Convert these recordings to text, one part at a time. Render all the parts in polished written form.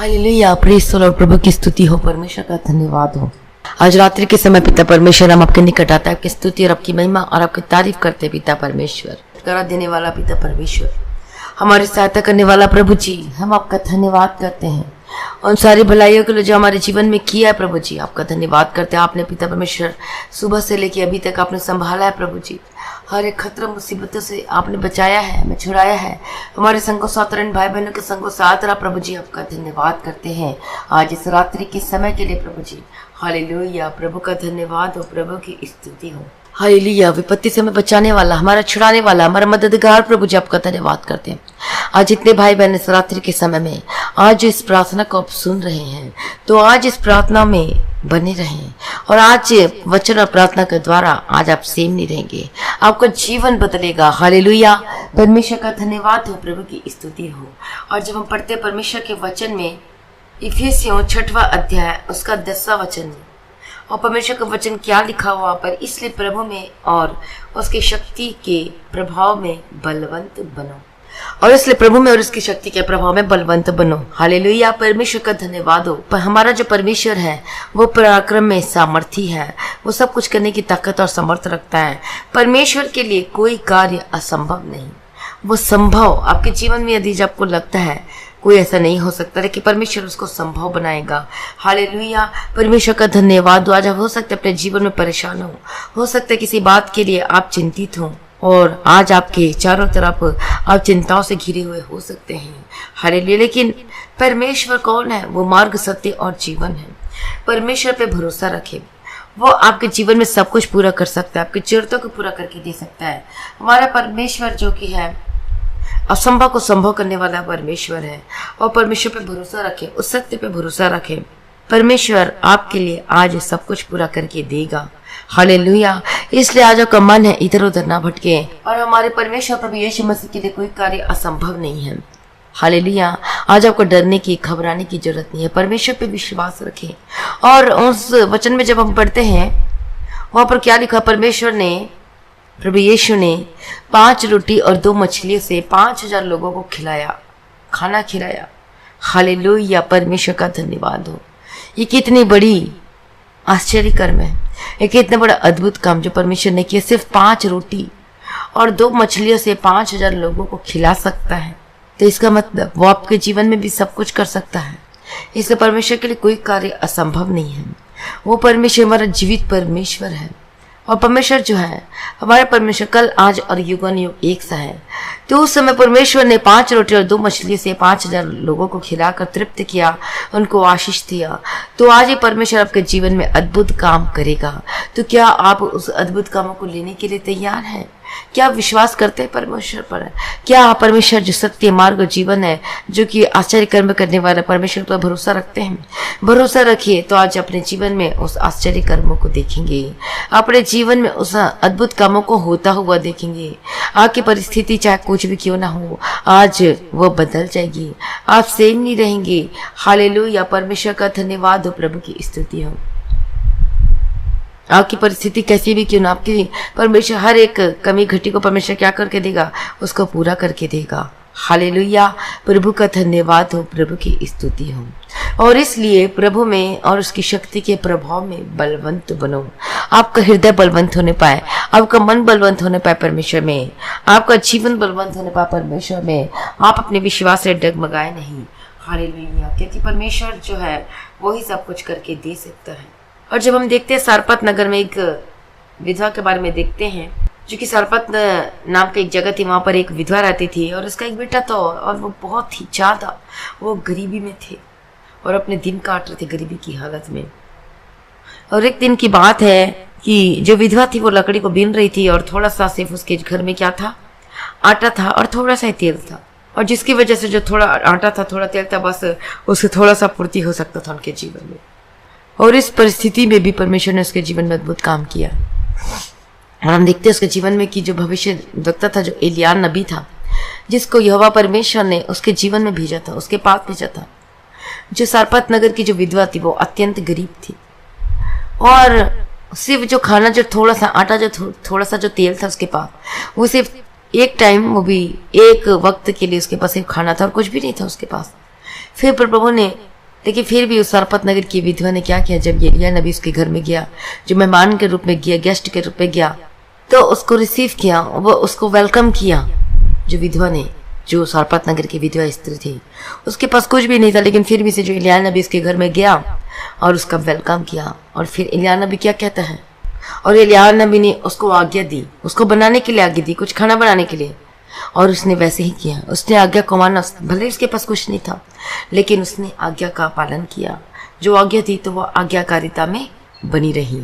Hallelujah, praise the Lord. प्रभु की स्तुति हो, परमेश्वर का धन्यवाद हो। आज रात्रि के समय पिता परमेश्वर हम आपके निकट आता है, आपकी स्तुति और आपकी महिमा और आपकी तारीफ करते हैं। पिता परमेश्वर, करा देने वाला पिता परमेश्वर, हमारी सहायता करने वाला प्रभु जी, हम आपका धन्यवाद करते हैं उन सारी भलाइयों के लिए जो हमारे जीवन में किया है। प्रभु जी, आपका धन्यवाद करते हैं। आपने पिता परमेश्वर सुबह से लेकर अभी तक आपने संभाला है। प्रभु जी, हर एक खतरा मुसीबतों से आपने बचाया है, हमें छुड़ाया है। हमारे संगों साथ भाई बहनों के संगों साथ रहा। प्रभु जी, आपका धन्यवाद करते हैं आज इस रात्रि के समय के लिए। प्रभु जी, हालेलुया, प्रभु का धन्यवाद हो, प्रभु की स्तुति हो। हालेलुया, विपत्ति से हमें बचाने वाला, हमारा छुड़ाने वाला, हमारा मददगार प्रभु जी, आपका धन्यवाद करते हैं। आज इतने भाई बहन इस रात्रि के समय में आज इस प्रार्थना को आप सुन रहे हैं, तो आज इस प्रार्थना में बने रहें और आज वचन और प्रार्थना के द्वारा आज आप सेम नहीं रहेंगे, आपका जीवन बदलेगा। हालेलुया, परमेश्वर का धन्यवाद हो, प्रभु की स्तुति हो। और जब हम पढ़ते हैं परमेश्वर के वचन में इफिसियों 6वां अध्याय उसका 10वां वचन में, और परमेश्वर का वचन क्या लिखा हुआ पर, इसलिए प्रभु में और उसकी शक्ति के प्रभाव में बलवंत बनो। और इसलिए प्रभु में और उसकी शक्ति के प्रभाव में बलवंत बनो। हालेलुया, परमेश्वर का धन्यवाद हो। पर हमारा जो परमेश्वर है वो पराक्रम में सामर्थी है, वो सब कुछ करने की ताकत और समर्थ रखता है। परमेश्वर के लिए कोई कार्य असंभव नहीं, वो संभव आपके जीवन में यदि आपको लगता है कोई ऐसा नहीं हो सकता, लेकिन परमेश्वर उसको संभव बनाएगा। हालेलुया, परमेश्वर का धन्यवाद। आज हो सकता है अपने जीवन में परेशान हो सकता है किसी बात के लिए आप चिंतित हो और आज आपके चारों तरफ आप चिंताओं से घिरे हुए हो सकते हैं। हालेलुया, लेकिन परमेश्वर कौन है? वो मार्ग, सत्य और जीवन है। परमेश्वर पे भरोसा रखें, वो आपके जीवन में सब कुछ पूरा कर सकता है, आपकी जरूरतों को पूरा करके दे सकता है। हमारा परमेश्वर जो कि है असंभव को संभव करने वाला परमेश्वर है। और परमेश्वर पे भरोसा रखें, उस सत्य पे भरोसा रखें। परमेश्वर आपके लिए आज सब कुछ पूरा करके देगा। हालेलुया, इसलिए आज आपका मन है इधर उधर ना भटके, और हमारे परमेश्वर प्रभु यीशु मसीह के लिए कोई कार्य असंभव नहीं है। हालेलुया, आज आपको डरने की, घबराने की जरूरत नहीं है। परमेश्वर पे विश्वास रखें। और उस वचन में जब हम पढ़ते हैं वहां पर क्या लिखा, परमेश्वर ने, प्रभु यीशु ने 5 रोटी और 2 मछलियों से 5000 लोगों को खिलाया, खाना खिलाया। हालेलुया, परमेश्वर का धन्यवाद हो। ये कितनी बड़ी आश्चर्य कर्म है, ये कितना बड़ा अद्भुत काम जो परमेश्वर ने किया। सिर्फ 5 रोटी और 2 मछलियों से 5000 लोगों को खिला सकता है, तो इसका मतलब वो आपके जीवन में भी सब कुछ कर सकता है। इसलिए परमेश्वर के लिए कोई कार्य असंभव नहीं है। वो परमेश्वर हमारा जीवित परमेश्वर है। और परमेश्वर जो है, हमारे परमेश्वर कल आज और युगानुयुग एक सा है। तो उस समय परमेश्वर ने 5 रोटी और 2 मछली से 5000 लोगों को खिलाकर तृप्त किया, उनको आशीष दिया। तो आज ये परमेश्वर आपके जीवन में अद्भुत काम करेगा। तो क्या आप उस अद्भुत कामों को लेने के लिए तैयार हैं? क्या आप विश्वास करते हैं परमेश्वर पर? क्या आप परमेश्वर जो सत्य मार्ग और जीवन है, जो कि आश्चर्य कर्म करने वाला परमेश्वर पर भरोसा रखते हैं? भरोसा रखिए, तो आज अपने जीवन में उस आश्चर्य कर्मों को देखेंगे, अपने जीवन में उस अद्भुत कामों को होता हुआ देखेंगे। आपकी परिस्थिति चाहे कुछ भी क्यों ना हो, आज वो बदल जाएगी, आप सेम नहीं रहेंगे। हालेलुया, परमेश्वर का धन्यवाद हो, प्रभु की स्तुति हो। आपकी परिस्थिति कैसी भी क्यों ना, आपकी परमेश्वर हर एक कमी घटी को परमेश्वर क्या करके देगा, उसको पूरा करके देगा। हालेलुया, प्रभु का धन्यवाद हो, प्रभु की स्तुति हो। और इसलिए प्रभु में और उसकी शक्ति के प्रभाव में बलवंत बनो। आपका हृदय बलवंत होने पाए, आपका मन बलवंत होने पाए परमेश्वर में, आपका जीवन बलवंत होने पाए परमेश्वर में। आप अपने विश्वास से डगमगाए नहीं। हालेलुया, क्योंकि परमेश्वर जो है वही सब कुछ करके दे सकता है। और जब हम देखते हैं सारपत नगर में एक विधवा के बारे में देखते हैं, जो कि सारपत नाम की एक जगह थी, वहां पर एक विधवा रहती थी और उसका एक बेटा था, और वो बहुत ही ज्यादा वो गरीबी में थे और अपने दिन काट रहे थे गरीबी की हालत में। और एक दिन की बात है कि जो विधवा थी वो लकड़ी को बीन रही थी, और थोड़ा सा सिर्फ उसके घर में क्या था, आटा था और थोड़ा सा तेल था, और जिसकी वजह से जो थोड़ा आटा था, थोड़ा तेल था, बस उससे थोड़ा सा पूर्ति हो सकता था उनके जीवन में। और इस परिस्थिति में भी परमेश्वर ने उसके जीवन में अद्भुत काम किया। और हम देखते हैं उसके जीवन में कि जो भविष्य वक्ता था, जो एलिय्याह नबी था, जिसको यहोवा परमेश्वर ने उसके जीवन में भेजा था, उसके पास भेजा था। जो सारपत नगर की जो विधवा थी वो अत्यंत गरीब थी, और सिर्फ जो खाना, जो थोड़ा सा आटा, जो थोड़ा सा जो तेल था उसके पास, वो सिर्फ एक टाइम, वो भी एक वक्त के लिए उसके पास सिर्फ खाना था और कुछ भी नहीं था उसके पास। फिर प्रभु ने लेकिन फिर भी उस सारपत नगर की विधवा ने क्या किया, जब एलिय्याह नबी उसके घर में गया, जो मेहमान के रूप में गया, गेस्ट के रूप में गया, तो उसको रिसीव किया, वो उसको वेलकम किया। जो विधवा ने, जो सारपत नगर की विधवा स्त्री थी, उसके पास कुछ भी नहीं था, लेकिन फिर भी से जो एलिय्याह नबी उसके घर में गया और उसका वेलकम किया। और फिर एलिय्याह नबी क्या कहता है, और एलिय्याह नबी ने उसको आज्ञा दी, उसको बनाने के लिए आज्ञा दी, कुछ खाना बनाने के लिए, और उसने वैसे ही किया। उसने आज्ञा को माना, भले उसके पास कुछ नहीं था, लेकिन उसने आज्ञा का पालन किया। जो आज्ञा थी तो वह आज्ञाकारिता में बनी रही,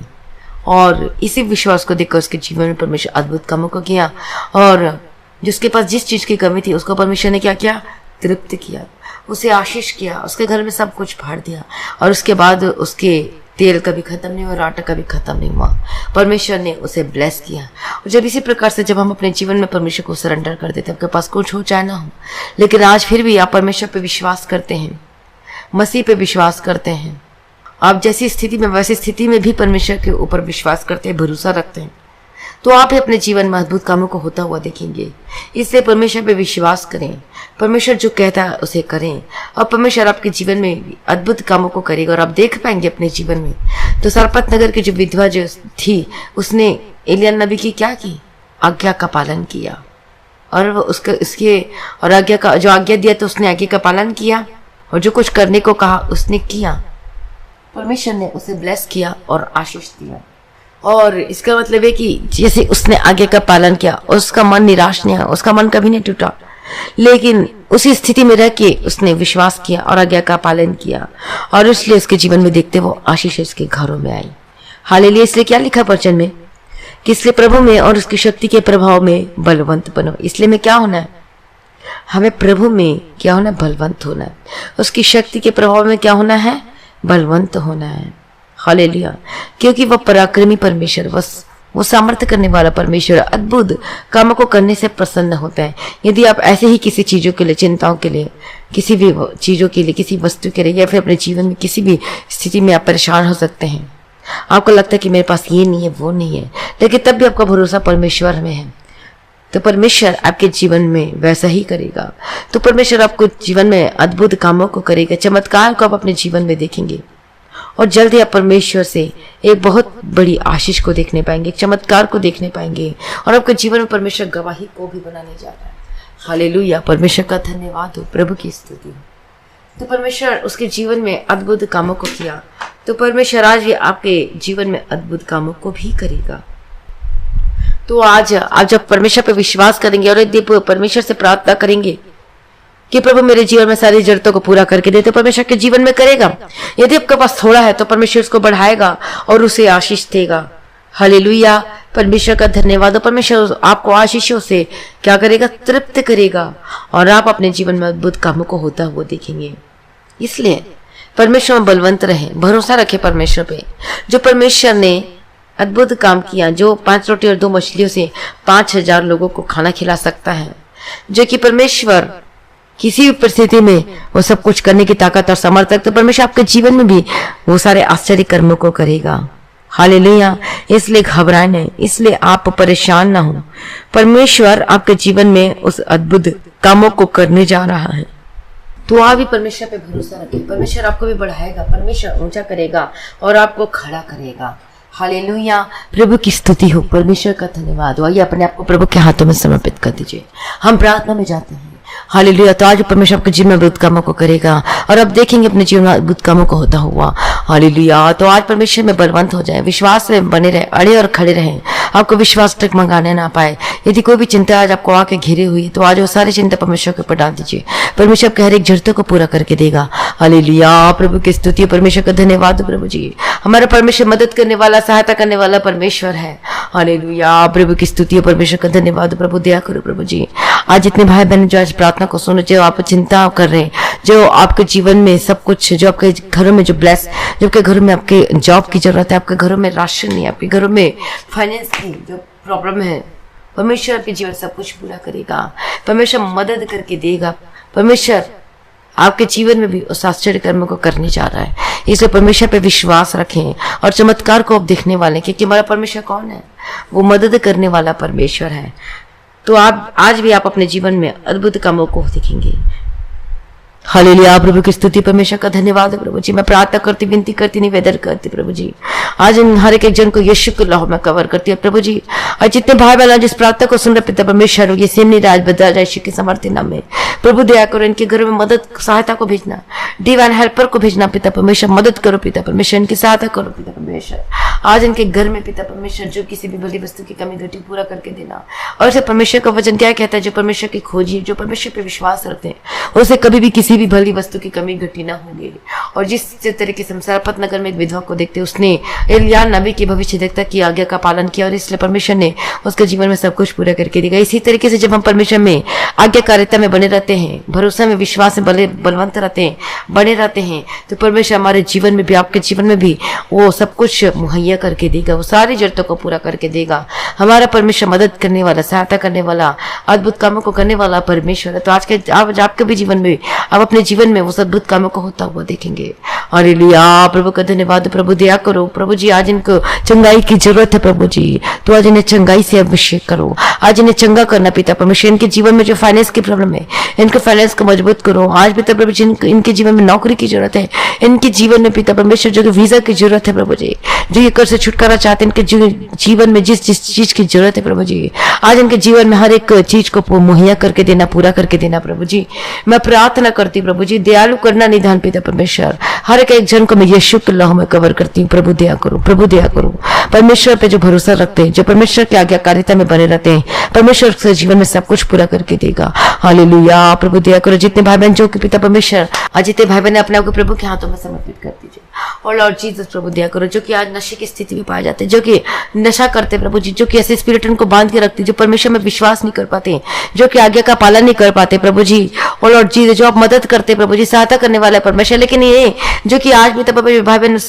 और इसी विश्वास को देखकर उसके जीवन में परमेश्वर अद्भुत कामों को किया। और जिसके पास जिस चीज की कमी थी उसको परमेश्वर ने क्या किया, तृप्त किया, उसे आशीष किया, उसके घर में सब कुछ भर दिया। और उसके बाद उसके तेल कभी खत्म नहीं हुआ और आटा कभी खत्म नहीं हुआ, परमेश्वर ने उसे ब्लेस किया। और जब इसी प्रकार से जब हम अपने जीवन में परमेश्वर को सरेंडर कर देते हैं, आपके पास कुछ हो चाहे ना हो, लेकिन आज फिर भी आप परमेश्वर पे विश्वास करते हैं, मसीह पे विश्वास करते हैं, आप जैसी स्थिति में वैसी स्थिति में भी परमेश्वर के ऊपर विश्वास करते हैं, भरोसा रखते हैं, तो आप ही अपने जीवन में अद्भुत कामों को होता हुआ देखेंगे। इसलिए परमेश्वर पे विश्वास करें, परमेश्वर जो कहता है उसे करें, और परमेश्वर आपके जीवन में अद्भुत कामों को करेगा और आप देख पाएंगे अपने जीवन में। तो सारपत नगर की जो विधवा जो थी, उसने एलिय्याह नबी की क्या की, आज्ञा का पालन किया, और वो उसके और आज्ञा का जो आज्ञा दिया तो उसने आज्ञा का पालन किया, और जो कुछ करने को कहा उसने किया। परमेश्वर ने उसे ब्लेस किया और आशीष दिया। और इसका मतलब है कि जैसे उसने आज्ञा का पालन किया, उसका मन निराश नहीं हुआ, उसका मन कभी नहीं टूटा, लेकिन उसी स्थिति में रह के उसने विश्वास किया और आज्ञा का पालन किया, और इसलिए उसके जीवन में देखते वो आशीष उसके घरों में आई। हालेलुया। इसलिए क्या लिखा वचन में कि इसलिए प्रभु में और उसकी शक्ति के प्रभाव में बलवंत बनो। इसलिए में क्या होना है, हमें प्रभु में क्या होना है, बलवंत होना है। उसकी शक्ति के प्रभाव में क्या होना है, बलवंत होना है। हालेलुया। क्योंकि वह पराक्रमी परमेश्वर, वो सामर्थ्य करने वाला परमेश्वर अद्भुत कामों को करने से प्रसन्न होता है। यदि आप ऐसे ही किसी चीजों के लिए, चिंताओं के लिए, किसी भी चीजों के लिए, किसी वस्तु के लिए, या फिर अपने जीवन में किसी भी स्थिति में आप परेशान हो सकते हैं, आपको लगता है कि मेरे पास ये नहीं है, वो नहीं है, लेकिन तब भी आपका भरोसा परमेश्वर में है, तो परमेश्वर आपके जीवन में वैसा ही करेगा। तो परमेश्वर आपको जीवन में अद्भुत कामों को करेगा, चमत्कार को आप अपने जीवन में देखेंगे, और जल्द ही आप परमेश्वर से एक बहुत बड़ी आशीष को देखने पाएंगे, चमत्कार को देखने पाएंगे, और आपके जीवन में परमेश्वर गवाही को भी बनाने जा रहा है। हालेलुया। परमेश्वर का धन्यवाद हो, प्रभु की स्तुति। तो परमेश्वर उसके जीवन में अद्भुत कामों को किया, तो परमेश्वर आज भी आपके जीवन में अद्भुत कामों को भी करेगा। तो आज आप जब परमेश्वर पे विश्वास करेंगे और यदि परमेश्वर से प्रार्थना करेंगे कि प्रभु मेरे जीवन में सारी जरूरतों को पूरा करके दे, तो परमेश्वर के जीवन में करेगा। यदि आपके पास थोड़ा है तो परमेश्वर उसको बढ़ाएगा और उसे आशीष देगा। हालेलुया। परमेश्वर का धन्यवाद हो। परमेश्वर आपको आशीषों से क्या करेगा, तृप्त करेगा, और आप अपने जीवन में अद्भुत कामों को होता हुआ देखेंगे। इसलिए परमेश्वर में बलवंत रहे, भरोसा रखे परमेश्वर पे। जो परमेश्वर ने अद्भुत काम किया, जो 5 रोटी और 2 मछलियों से 5000 लोगों को खाना खिला सकता है, जो कि परमेश्वर किसी भी परिस्थिति में वो सब कुछ करने की ताकत और समर्थ है, तो परमेश्वर आपके जीवन में भी वो सारे आश्चर्य कर्मों को करेगा। हालेलुया। इसलिए घबराए नहीं, इसलिए आप परेशान ना हो। परमेश्वर आपके जीवन में उस अद्भुत कामों को करने जा रहा है, तो आप भी परमेश्वर पे भरोसा रखें। परमेश्वर आपको भी बढ़ाएगा, परमेश्वर ऊंचा करेगा और आपको खड़ा करेगा। हालेलुया। प्रभु की स्तुति हो, परमेश्वर का धन्यवाद हो। आइए अपने आप को प्रभु के हाथों में समर्पित कर दीजिए। हम प्रार्थना में जाते हैं। हालेलुया। तो आज परमेश्वर आपके जीवन में अद्भुत कामों को करेगा, और अब देखेंगे अपने जीवन में अद्भुत कामों को होता हुआ। हालेलुया। तो आज परमेश्वर में बलवंत हो जाए, विश्वास में बने रहे, अड़े और खड़े रहें, आपको विश्वास तक मंगाने ना पाए। यदि कोई भी चिंता आज आपको आके घिरे हुई है, तो आज वो सारी चिंता परमेश्वर के ऊपर डाल दीजिए। परमेश्वर आपके हर एक जरूरतों को पूरा करके देगा। हालेलुया। प्रभु की स्तुति, परमेश्वर का धन्यवाद प्रभु जी। हमारा परमेश्वर मदद करने वाला, सहायता करने वाला परमेश्वर है। हालेलुया। प्रभु की स्तुति, परमेश्वर का धन्यवाद प्रभु। दया करो प्रभु जी। आज जितने भाई बहन जो आज प्रार्थना को सुनो, जो आप चिंता कर रहे हैं, जो आपके जीवन में सब कुछ, जो आपके घरों में जो आपके घरों में आपके जॉब की जरूरत है, आपके घरों में राशन नहीं, आपके घरों में फाइनेंस की जो प्रॉब्लम है, परमेश्वर आपके जीवन सब कुछ पूरा करेगा। परमेश्वर मदद करके देगा। परमेश्वर आपके जीवन में भी उस आश्चर्य कर्म को करने जा रहा है। इसलिए परमेश्वर पे विश्वास रखें और चमत्कार को आप देखने वाले, क्योंकि हमारा परमेश्वर कौन है, वो मदद करने वाला परमेश्वर है। तो आप आज भी आप अपने जीवन में अद्भुत कामों को देखेंगे। हालेलुया प्रभु की स्तुति, परमेश्वर का धन्यवाद है प्रभु जी। मैं प्रार्थना करती, विनती करती, निवेदन करती प्रभु जी, आज इन हर एक जन को यीशु के लहू में कवर करती है प्रभु जी। और जितने भाई बहन जिस प्रार्थना को सुन रहे पिता परमेश्वर, ये सेमनी राज बदल जाए यीशु के समर्थन नाम में। प्रभु दया करो, इनके घर में मदद सहायता को भेजना, डिवाइन हेल्पर को भेजना पिता परमेश्वर। मदद करो पिता परमेश्वर, इनकी सहायता करो पिता परमेश्वर। आज इनके घर में पिता परमेश्वर जो किसी भी भली वस्तु की कमी घटी पूरा करके देना। और इसे परमेश्वर का वचन क्या कहता है, जो परमेश्वर की खोजी, जो परमेश्वर पे विश्वास रखते हैं, उसे कभी भी किसी भी भली वस्तु की कमी घटी ना होगी। और जिस तरीके से सरपत नगर में एक विधवा को देखते, उसने एलिय्याह नबी की भविष्यद्वक्ता की आज्ञा का पालन किया और इसलिए परमेश्वर ने उसके जीवन में सब कुछ पूरा करके दिया। इसी तरीके से जब हम परमेश्वर में आज्ञाकारिता में बने रहते हैं, भरोसा में, विश्वास में बलवंत रहते हैं, बने रहते हैं, तो परमेश्वर हमारे जीवन में भी, आपके जीवन में भी वो सब कुछ मुहैया करके देगा, वो सारी जरूरतों को पूरा करके देगा। हमारा परमेश्वर मदद करने वाला, सहायता करने वाला, अद्भुत कामों को करने वाला परमेश्वर है। तो आज आपके भी जीवन में, आप अपने जीवन में उस अद्भुत कामों को होता हुआ देखेंगे। हालेलुया प्रभु का धन्यवाद। प्रभु दया करो प्रभु जी, आज इनको चंगाई की जरूरत है प्रभु जी, तो आज इन्हें चंगाई से अभिषेक करो, आज इन्हें चंगा करना पिता परमेश्वर। इनके जीवन में जो फाइनेंस की प्रॉब्लम है, इनके फाइनेंस को मजबूत करो आज पिता प्रभु जी। इनके जीवन में नौकरी की जरूरत है, इनके जीवन में पिता परमेश्वर जो वीजा की जरूरत है प्रभु जी, जो ये कर से छुटकारा चाहते हैं, इनके जीवन में जिस जिस चीज की जरूरत है प्रभु जी, आज इनके जीवन में हर एक चीज को मुहैया करके देना, पूरा करके देना प्रभु जी। मैं प्रार्थना करती प्रभु जी, दयालु करना निधान पिता परमेश्वर। हर एक जन को मैं यीशु के लहू में कवर करती हूँ। प्रभु दया करो, प्रभु दया करो। परमेश्वर पे जो भरोसा रखते हैं, जो परमेश्वर की आज्ञाकारिता में बने रहते हैं, परमेश्वर से जीवन में सब कुछ पूरा करके देगा। हालेलुया प्रभु दया करो। जितने भाई बहन जो कि पिता परमेश्वर, आज जितने भाई बहन अपने आप को प्रभु के हाथों में समर्पित कर दीजिए। और लॉर्ड जीसस प्रभु दया करो, जो कि आज नशे की स्थिति में पाए जाते हैं, जो कि नशा करते प्रभु जी, जो कि ऐसे स्पिरिट उनको बांध के रखते, जो परमेश्वर में विश्वास नहीं कर पाते, जो कि आज्ञा का पालन नहीं कर पाते प्रभु जी। और लॉर्ड जीसस जो आप मदद करते प्रभु जी, सहायता करने वाला परमेश्वर, लेकिन ये जो कि आज भी तब भाई बहन उस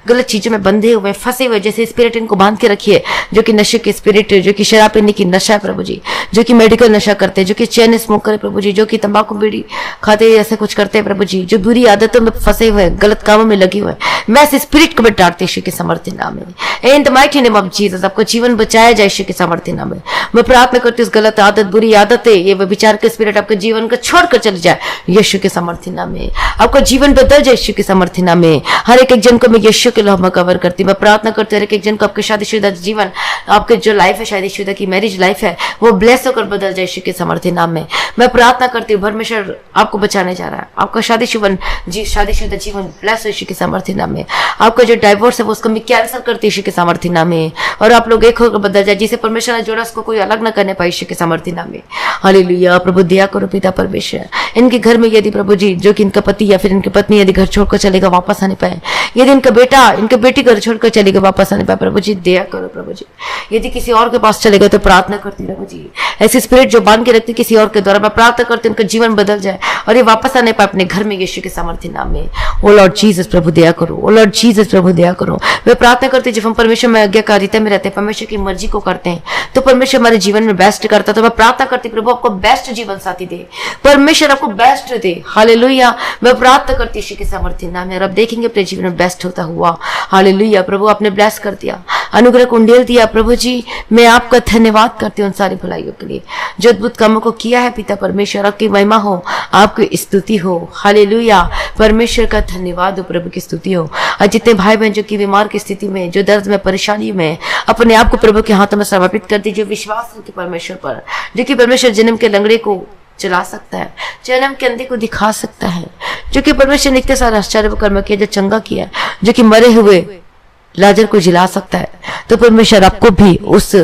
गलत चीजों में बंधे हुए, फंसे हुए, जैसे स्पिरिट इनको बांध के रखिए, जो कि नशे के स्पिरिट, जो कि शराब पीने की नशा है प्रभु जी, जो कि मेडिकल नशा करते हैं, जो कि चैन स्मोक करे प्रभु जी, जो कि तंबाकू बीड़ी खाते ऐसे कुछ करते हैं प्रभु जी, जो बुरी आदतों में फंसे हुए, गलत कामों में लगे हुए, मैं इस स्पिरिट को डांटते यीशु के समर्थन नाम में। In the mighty name of Jesus आपको जीवन बचाया जाए यीशु के समर्थन नाम में। मैं प्रार्थना करती हूँ, उस गलत आदत, बुरी आदतें, ये विचार के स्पिरिट आपके जीवन को छोड़कर चले जाए यीशु के समर्थन नाम में। आपका जीवन बदल जाए यीशु के समर्थन नाम में। हर एक जन को मैं यीशु के लहू में कवर करती हूँ। मैं प्रार्थना करती हूँ, हर एक जन को आपके शादीशुदा जीवन, आपके जो लाइफ है शादीशुदा की मैरिज लाइफ है, वो ब्लेस होकर बदल जाए यीशु के समर्थन नाम में। मैं प्रार्थना करती हूँ, परमेश्वर आपको बचाने जा रहा है, आपका शादीशुदा जीवन ब्लेस हो यीशु के समर्थन नाम में। आपका जो डाइवोर्स है वो उसको मैं कैंसिल करती यीशु के समर्थन नाम में, और आप लोग एक होकर बदल जाए, जिसे परमेश्वर ने जोड़ा उसको कोई अलग न करने पाए यीशु के समर्थन नाम में। हालेलुया प्रभु दया करो पिता परमेश्वर। इनके घर में यदि प्रभु जी, जो कि इनका पति या फिर इनकी पत्नी यदि घर छोड़कर चलेगा, वापस आने पाए, यदि इनका बेटा, इनकी बेटी घर छोड़कर चलेगा, वापस आने पाए प्रभु जी, दया करो प्रभु जी। यदि किसी और के पास चलेगा तो प्रार्थना करती प्रभु जी, ऐसी स्पिरिट जो बांध के रखती किसी और के द्वारा, मैं प्रार्थना करती उनका जीवन बदल जाए और ये वापस आने पाए अपने घर में यीशु के समर्थन नाम में। ओ लॉर्ड जीसस प्रभु दया करो, ओ लॉर्ड जीसस प्रभु दया करो। मैं प्रार्थना करती जब हम परमेश्वर में आज्ञाकारिता में रहते हैं, परमेश्वर की मर्जी को करते हैं, तो परमेश्वर हमारे जीवन में बेस्ट करता। तो मैं प्रार्थना करती प्रभु आपको बेस्ट जीवन साथी दे, परमेश्वर आपको बेस्ट दे। हालेलुया मैं प्रार्थना करती यीशु के समर्थन नाम में। और अब देखेंगे अपने जीवन में बेस्ट होता हुआ। हालेलुया प्रभु आपने ब्लेस कर दिया, अनुग्रह कुंडेल दिया प्रभु जी। मैं आपका धन्यवाद करती हूँ उन सारी भलाइयों के लिए जो अद्भुत कामों को किया है पिता परमेश्वर। आपकी महिमा हो, आपकी स्तुति हो। हालेलुया परमेश्वर का धन्यवाद हो, प्रभु की स्तुति हो। और जितने भाई बहन जो कि बीमार की स्थिति में, जो दर्द में, परेशानी में, अपने आप को प्रभु के हाथों में समर्पित कर दीजिए। विश्वास है कि परमेश्वर पर, जो कि परमेश्वर जन्म के लंगड़े को चला सकता है, जन्म के अंधे को दिखा सकता है, जो कि परमेश्वर ने इतने सारे आश्चर्य कर्म किया, जो चंगा किया, जो कि मरे हुए लाजर को जिला सकता है। तो परमेश्वर आपको भी उस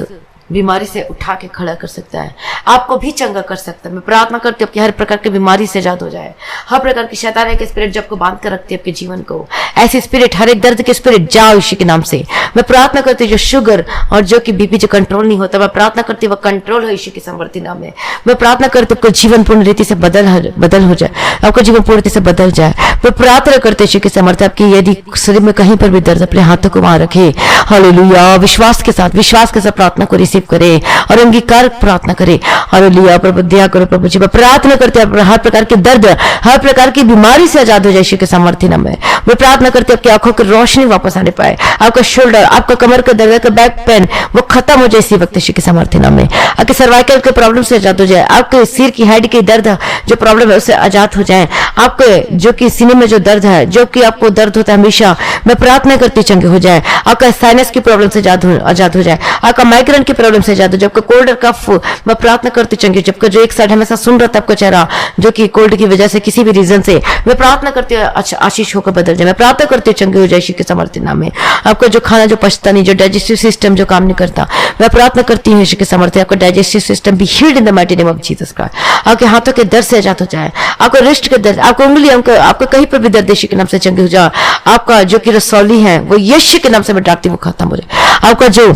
बीमारी से उठा के खड़ा कर सकता है, आपको भी चंगा कर सकता है। मैं प्रार्थना करती हूँ आपकी हर प्रकार की बीमारी से आजाद हो जाए, हर प्रकार की शैतान के स्पिरिट जब को बांध कर रखती है आपके जीवन को, ऐसे स्पिरिट, हर एक दर्द के स्पिरिट जाओ यीशु के नाम से। मैं प्रार्थना करती हूँ जो शुगर और जो कि बीपी जो कंट्रोल नहीं होता, मैं प्रार्थना करती हूँ वह कंट्रोल हो यीशु के समर्थी नाम में। मैं प्रार्थना करती हूँ आपको जीवन पूर्ण रीति से बदल हो जाए, आपका जीवन पूर्ण रीति से बदल जाए। मैं प्रार्थना करते यीशु के समर्थी, आपकी यदि शरीर में कहीं पर भी दर्द, अपने हाथों को वहां रखे। हालेलुया विश्वास के साथ प्रार्थना को रिसीव रिसीव करे और अंगीकार प्रार्थना करे। हालेलुया प्रभु दया करो प्रभु जी। मैं प्रार्थना करते हैं हर प्रकार के दर्द, हर प्रकार की बीमारी से आजाद हो जाए यीशु के सामर्थ्य नाम में। मैं प्रार्थना करते हैं आपकी आंखों की रोशनी वापस आने पाए, आपका शोल्डर, आपका कमर का दर्द, आपका बैक पेन वो खत्म हो जाए इसी वक्त यीशु के सामर्थ्य नाम में। आपके सर्वाइकल के प्रॉब्लम से आजाद हो जाए, आपके सिर की हेड की दर्द जो प्रॉब्लम है उससे आजाद हो जाए, आपके जो कि सीने में जो दर्द है, जो कि आपको दर्द होता है हमेशा, मैं प्रार्थना करती चंगे हो जाए। आपका साइनस की प्रॉब्लम से आजाद हो जाए, आपका माइग्रेन की प्रॉब्लम से आजाद हो जाए, आपका कोल्ड और कफ मैं प्रार्थना करती चंगे, जबकि जो एक साइड हमेशा सुन रहा था आपका चेहरा जो कि कोल्ड की वजह से किसी भी रीजन से, मैं प्रार्थना करती हूँ आशीष होकर बदल जाए। मैं प्रार्थना करती हूँ चंगे हो जाए यीशु के सामर्थ्य नाम में। आपका जो खाना जो पचता नहीं, जो डाइजेस्टिव सिस्टम जो काम नहीं करता, मैं प्रार्थना करती हूँ यीशु के सामर्थ्य आपका digestive system be healed in the mighty name of Jesus Christ. आपके हाथों के दर्द से आजाद हो जाए, आपको रिस्ट के दर्द, आपको उंगलियों आपको कहीं पर भी दर्द यीशु के नाम से चंगे हो जाए। आपका जो कि रसौली है वो यीशु के नाम से मैं डांटती हूँ वो खत्म हो जाए। आपका जो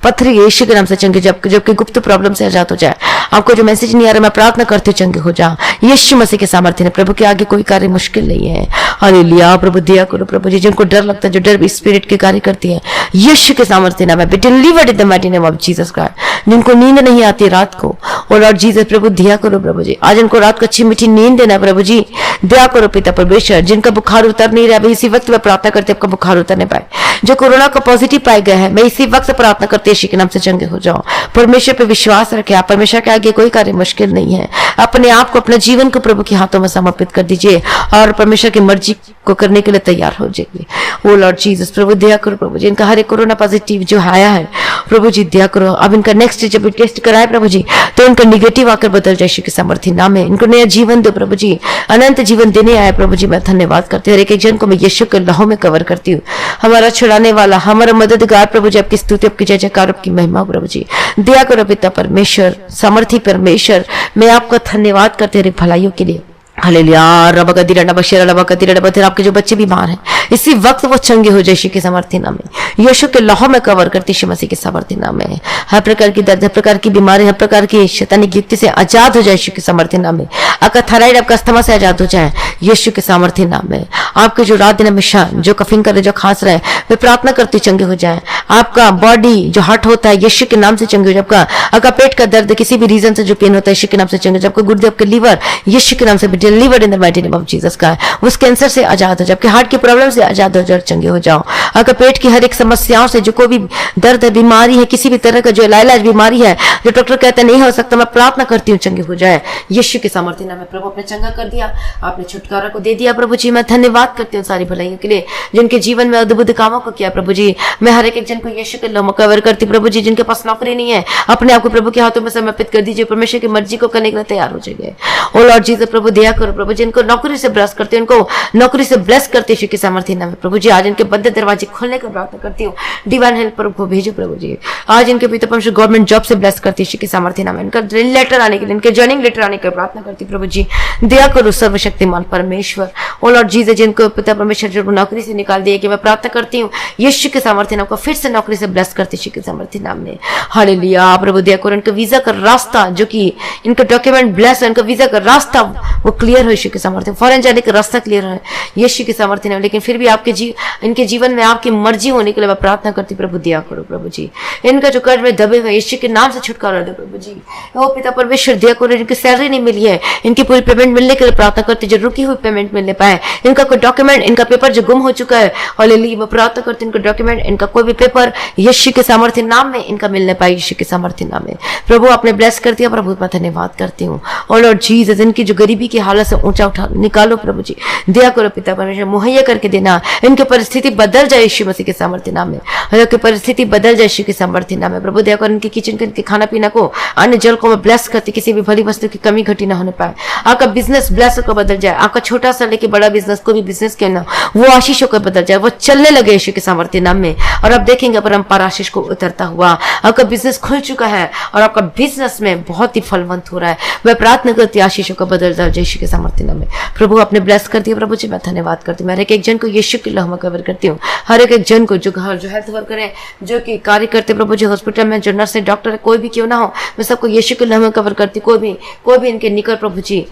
पत्थरी यीशु के नाम से चंगे, जबकि गुप्त प्रॉब्लम से आजाद हो जाए। आपको जो मैसेज नहीं आ रहा मैं प्रार्थना करती हूँ चंगे हो जा यीशु मसीह के सामर्थ्य ने। प्रभु के आगे कोई कार्य मुश्किल नहीं है। हालेलुया प्रभु दया करो प्रभु जी। जिनको डर लगता है, जो डर स्पिरिट के कार्य करती है, यीशु के सामर्थ्य नाम है, be delivered in the mighty name of Jesus Christ. जिनको नींद नहीं आती रात को, और लॉर्ड जीसस प्रभु दया करो प्रभु जी। आज इनको रात को अच्छी मीठी नींद देना प्रभु जी, दया करो पिता परमेश्वर। जिनका बुखार उतर नहीं रहा, इसी वक्त मैं प्रार्थना करती आपका बुखार उतरने पाए। जो कोरोना का पॉजिटिव पाए गए हैं, मैं इसी वक्त प्रार्थना करती यीशु के नाम से चंगे हो जाओ। परमेश्वर पे विश्वास रखे, आप परमेश्वर के आगे कोई कार्य मुश्किल नहीं है। अपने आप को, अपने जीवन को प्रभु के हाथों में समर्पित कर दीजिए और परमेश्वर की मर्जी को करने के लिए तैयार हो जाइए। ओ लॉर्ड जीसस प्रभु दया करो प्रभु जी। इनका हर एक कोरोना पॉजिटिव जो आया है प्रभु जी दया करो। अब इनका नेक्स्ट जब टेस्ट कराए प्रभु जी तो इनका निगेटिव आकर बदल जाए यीशु के सामर्थ्य नाम में। इनको नया जीवन दो प्रभु जी, अनंत जीवन देने आए प्रभु जी। मैं धन्यवाद करती हूँ हर एक जन को मैं यीशु के लहू में कवर करती हूँ। हमारा छुड़ाने वाला, हमारा मददगार प्रभु जी, आपकी स्तुति, आपकी जय जयकार, आपकी महिमा प्रभु जी। दया करो पिता परमेश्वर, सामर्थी परमेश्वर। मैं आपका धन्यवाद करते हूँ भलाइयों के लिए। हालेलुया रब का दिरा नबा शेरा रब का दिरा नबा। आपके जो बच्चे बीमार हैं इसी वक्त वो चंगे हो जाए यीशु के सामर्थ्य नाम में। यीशु के लहू में कवर करती यीशु मसीह के सामर्थ्य नाम में। हर प्रकार की दर्द, हर प्रकार की बीमारी, हर प्रकार की शैतानी गिरफ्त से आजाद हो जाए यीशु के सामर्थ्य नाम में। आपका थायराइड, आपका अस्थमा से आजाद हो जाए यीशु के सामर्थ्य नाम में। आपके जो रात दिन हमेशा जो कफिंग कर रहे, जो खांस रहे, वे प्रार्थना करती चंगे हो जाए। आपका बॉडी जो हर्ट होता है यीशु के नाम से चंगे हो जाए। आपका पेट का दर्द, किसी भी रीजन से जो पेन होता है यीशु के नाम से चंगे हो जाए। आपका गुर्दे, आपके लीवर यीशु के नाम से delivered in the mighty name of Jesus का। उस कैंसर से आजाद हो जाए, आपके हार्ट की प्रॉब्लम से आजाद हो जाए, चंगे हो जाओ। आपका पेट की हर एक समस्याओं से जो कोई भी दर्द है, बीमारी है, किसी भी तरह का जो इलाज बीमारी है जो डॉक्टर कहते नहीं हो सकता, मैं प्रार्थना करती हूँ चंगे हो जाए यीशु के सामर्थ्य नाम में। प्रभु आपने चंगा कर दिया, आपने छुटकारा को दे दिया प्रभु जी। मैं धन्यवाद करती हूँ सारी भलाइयों के लिए जिनके जीवन में अद्भुत कामों को किया प्रभु जी। मैं हर एक जन को यीशु के लहू में कवर करती प्रभु जी। जिनके पास नौकरी नहीं है, अपने आप को प्रभु के हाथों में समर्पित कर दीजिए, परमेश्वर की मर्जी को करने के लिए तैयार हो जाइए। ओ लॉर्ड जीसस प्रभु दया करो प्रभु। जिनको नौकरी से ब्लेस करते हैं, उनको नौकरी से ब्लेस करते यीशु के सामर्थ्य नाम में प्रभु जी। आज इनके बंद दरवाजे खोलने का प्रार्थना करती हूँ, डिवाइन हेल्प प्रभु को भेजो प्रभु जी। आज इनके पिता परमेश्वर गवर्नमेंट जॉब से ब्लेस करती यीशु के सामर्थ्य नाम में। इनका लेटर आने के लिए, इनके ज्वाइनिंग लेटर आने की प्रार्थना करती प्रभु जी। दया करो सर्वशक्तिमान परमेश्वर। ओ लॉर्ड जीसस जिनको पिता परमेश्वर जो नौकरी से निकाल दिए, कि मैं प्रार्थना करती हूँ यीशु के सामर्थ्य नाम को फिर से नौकरी से ब्लेस करती यीशु के सामर्थ्य नाम में। हालेलुया प्रभु दया करो। इनका वीजा का रास्ता जो कि इनका डॉक्यूमेंट ब्लेस है, इनका वीजा का रास्ता वो क्लियर हो यीशु के सामर्थ्य, फॉरेन जाने का रास्ता क्लियर है यीशु के सामर्थ्य नाम। लेकिन फिर भी आपके इनके जीवन में आपकी मर्जी होने के लिए मैं प्रार्थना करती प्रभु दया करो प्रभु जी। इनका जो कर्ज में दबे हुए यीशु के नाम से छुटकारा दो प्रभु जी। ओ पिता परमेश्वर दया करो। इनकी सैलरी नहीं मिली है, इनकी पूरी पेमेंट मिलने के लिए प्रार्थना करती, जो रुकी हुई पेमेंट मिलने पाए। इनका कोई डॉक्यूमेंट, इनका पेपर जो गुम हो चुका है, हालेलुया मैं प्रार्थना करती हूँ इनका डॉक्यूमेंट, इनका कोई भी पेपर यीशु के सामर्थ्य नाम में इनका मिलने पाए यीशु के सामर्थ्य नाम में। प्रभु आपने ब्लेस कर दिया प्रभु, मैं धन्यवाद करती हूँ। और लॉर्ड जीसस इनकी जो गरीबी की हालत से ऊंचा उठा निकालो प्रभु जी। दया करो पिता परमेश्वर, मुहैया करके देना। इनकी परिस्थिति बदल जाए यीशु मसीह के सामर्थ्य नाम में। इनकी परिस्थिति बदल जाए यीशु के सामर्थ्य नाम में। प्रभु दया करो। इनके किचन के, इनके खाना पीना को, अन्य जल को मैं ब्लेस करती, किसी भी भली वस्तु की कमी घटी ना होने पाए। आपका बिजनेस ब्लेस को बदल जाए। आपका छोटा सा लेके बड़ा बिजनेस, कोई भी बिजनेस क्यों ना, वो आशीष होकर बदल जाए, वो चलने लगे यीशु के सामर्थ्य नाम में। और आप देखेंगे परम्परा आशीष को उतरता हुआ। आपका बिजनेस खुल चुका है और आपका बिजनेस में बहुत ही फलवंत हो रहा है। मैं प्रार्थना करती आशीषों का बदल जाए यीशु के सामर्थ्य नाम में। प्रभु आपने ब्लेस कर दिया प्रभु जी, मैं धन्यवाद करती हूँ। मैं हर एक जन को यीशु के लहू में कवर करती हूँ। हर एक जन को जो हेल्थ वर्कर है, जो कि कार्य करते प्रभु जी हॉस्पिटल में, जो नर्स है, डॉक्टर है, कोई भी क्यों ना हो, मैं सबको यीशु के लहू में कवर करती। कोई भी इनके निकट प्रभु जी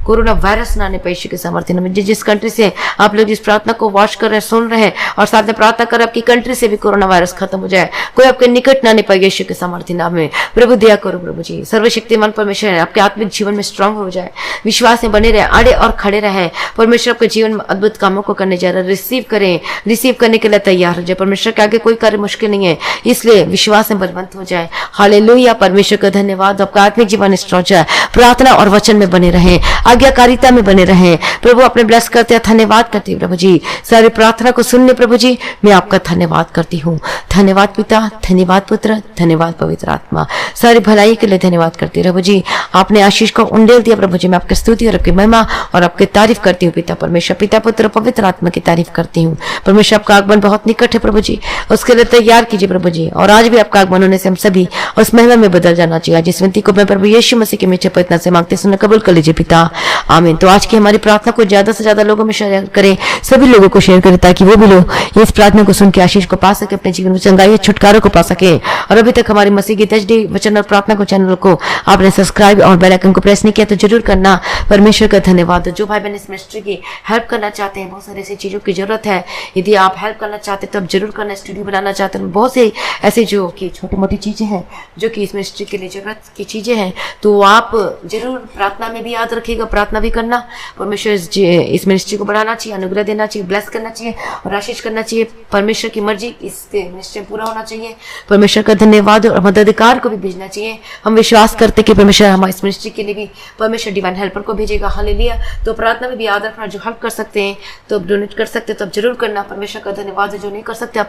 कोरोना वायरस ना आने पाए यीशु के सामर्थ्य नाम में। जिस कंट्री से आप लोग जिस प्रार्थना को वॉच कर रहे हैं, सुन रहे हैं और साथ में प्रार्थना कर आपकी कंट्री से भी कोरोना वायरस खत्म हो जाए, कोई आपके निकट ना आने पाए यीशु के सामर्थ्य नाम में। प्रभु दया करो प्रभु जी, सर्वशक्तिमान परमेश्वर आपके आत्मिक जीवन में स्ट्रांग हो जाए, विश्वास में बने रहे, अड़े और खड़े रहे। परमेश्वर आपके जीवन में अद्भुत कामों को करने जा रहे हैं। रिसीव करें, रिसीव करने के लिए तैयार हो जाए। परमेश्वर के आगे कोई कार्य मुश्किल नहीं है, इसलिए विश्वास में बलवंत हो जाए। हालेलुया। परमेश्वर का धन्यवाद। आपका आत्मिक जीवन स्ट्रांग जाए, प्रार्थना और वचन में बने रहें, आज्ञाकारिता में बने रहें। प्रभु अपने ब्लेस करते हैं, धन्यवाद करती हूँ प्रभु जी। सारी प्रार्थना को सुनने प्रभु जी मैं आपका धन्यवाद करती हूँ। धन्यवाद पिता, धन्यवाद पुत्र, धन्यवाद पवित्र आत्मा। सारी भलाई के लिए धन्यवाद करती हूँ प्रभु जी। आपने आशीष को उंडेल दिया प्रभु जी। मैं आपकी स्तुति और आपकी महिमा और आपकी तारीफ करती हूँ पिता परमेश्वर, पिता पुत्र पवित्र आत्मा की तारीफ करती हूँ। परमेश्वर आपका आगमन बहुत निकट है प्रभु जी, उसके लिए तैयार कीजिए प्रभु जी। और आज भी आपका आगमन होने से हम सभी उस महिमा में बदल जाना चाहिए, जिस विनती को मैं प्रभु यीशु मसीह के मीठे पवित्र से मांगते सुनना कबूल कर लीजिए पिता, आमीन। तो आज की हमारी प्रार्थना को ज्यादा से ज्यादा लोगों में शेयर करें, सभी लोगों को शेयर करें, ताकि वो भी लोग इस प्रार्थना को सुन के आशीष को पा सके, अपने जीवन में चंगाई छुटकारों को पा सके। और अभी तक हमारी मसीह की HD वचन और प्रार्थना को चैनल को आपने सब्सक्राइब और बेल आइकन को प्रेस नहीं किया तो जरूर करना। परमेश्वर का धन्यवाद। जो भाई बहन इस मिनिस्ट्री की हेल्प करना चाहते हैं, बहुत सारी ऐसी चीजों की जरूरत है, यदि आप हेल्प करना चाहते हैं तो आप जरूर करना। स्टूडियो बनाना चाहते हैं, बहुत से ऐसी जो कि छोटी मोटी चीजें हैं जो कि इस मिनिस्ट्री के लिए जरूरत की चीजें हैं, तो आप जरूर प्रार्थना में भी याद रखिएगा, प्रार्थना भी करना। परमेश्वर इस मिनिस्ट्री को बढ़ाना चाहिए, अनुग्रह देना चाहिए, ब्लेस करना चाहिए और आशीष करना चाहिए। परमेश्वर की मर्जी इस मिनिस्ट्री में पूरा होना चाहिए। परमेश्वर का धन्यवाद। और मददगार को भी भेजना चाहिए। हम विश्वास करते कि परमेश्वर हमारे इस मिनिस्ट्री के लिए भी परमेश्वर डिवाइन हेल्पर को भेजेगा। हालेलुया। तो प्रार्थना में भी याद रखना, जो हेल्प कर सकते हैं तो आप डोनेट कर सकते हैं तो आप जरूर करना। परमेश्वर का धन्यवाद। जो नहीं कर सकते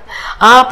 आप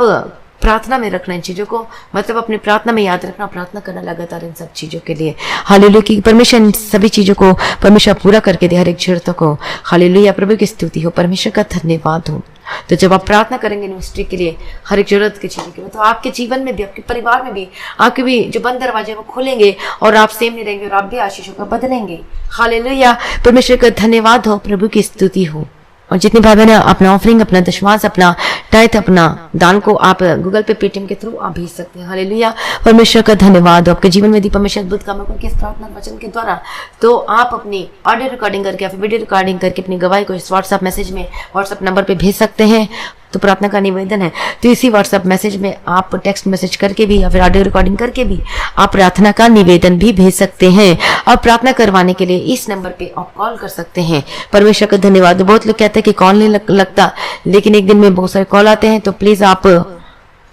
प्रार्थना में रखना इन चीजों को, मतलब अपनी प्रार्थना में याद रखना, प्रार्थना करना लगातार इन सब चीजों के लिए। हालेलुया कि परमेश्वर इन सभी चीजों को परमेश्वर पूरा करके दे, हर एक जरूरतों को। हालेलुया। प्रभु की स्तुति हो, परमेश्वर का धन्यवाद हो। तो जब आप प्रार्थना करेंगे मिनिस्ट्री के लिए, हर एक जरूरत की चीजों के लिए, तो आपके जीवन में भी, आपके परिवार में भी, आपके भी जो बंद दरवाजे वो खुलेंगे और आप सेम नहीं रहेंगे और आप भी आशीषों को बदलेंगे। हालेलुया। परमेश्वर का धन्यवाद हो, प्रभु की स्तुति हो। और जितने भाई बहन अपना ऑफरिंग, अपना दशमांश, अपना टाइथ, अपना दान को आप गूगल पे, पेटीएम के थ्रू आप भेज सकते हैं। हालेलुया। परमेश्वर का धन्यवाद। आपके जीवन में यदि परमेश्वर अद्भुत कामों करके इस प्रार्थना वचन के द्वारा, तो आप अपनी ऑडियो रिकॉर्डिंग करके या फिर वीडियो रिकॉर्डिंग करके अपनी गवाही को इस व्हाट्सएप मैसेज में, व्हाट्सएप नंबर पे भेज सकते हैं। तो प्रार्थना का निवेदन है, तो इसी व्हाट्सएप मैसेज में आप टेक्स्ट मैसेज करके भी या फिर ऑडियो रिकॉर्डिंग करके भी आप प्रार्थना का निवेदन भी भेज सकते हैं। और प्रार्थना करवाने के लिए इस नंबर पे आप कॉल कर सकते हैं। परमेश्वर का धन्यवाद। बहुत लोग कहते हैं कि कॉल नहीं लगता, लेकिन एक दिन में बहुत सारे कॉल आते हैं, तो प्लीज आप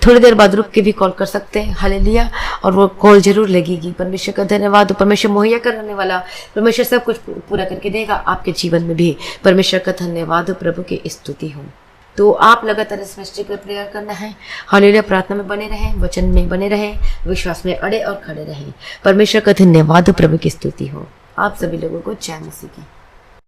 थोड़ी देर बाद रुक के भी कॉल कर सकते हैं। हालेलुया। और वो कॉल जरूर लगेगी। परमेश्वर का धन्यवाद। परमेश्वर मुहैया करने वाला, परमेश्वर सब कुछ पूरा करके देगा आपके जीवन में भी। परमेश्वर का धन्यवाद। प्रभु की स्तुति हो। तो आप लगातार इस मिनिस्ट्री पर प्रेयर करना है। हालेलुया। प्रार्थना में बने रहें, वचन में बने रहें, विश्वास में अड़े और खड़े रहें। परमेश्वर का धन्यवाद। प्रभु की स्तुति हो। आप सभी लोगों को जय मसीह की।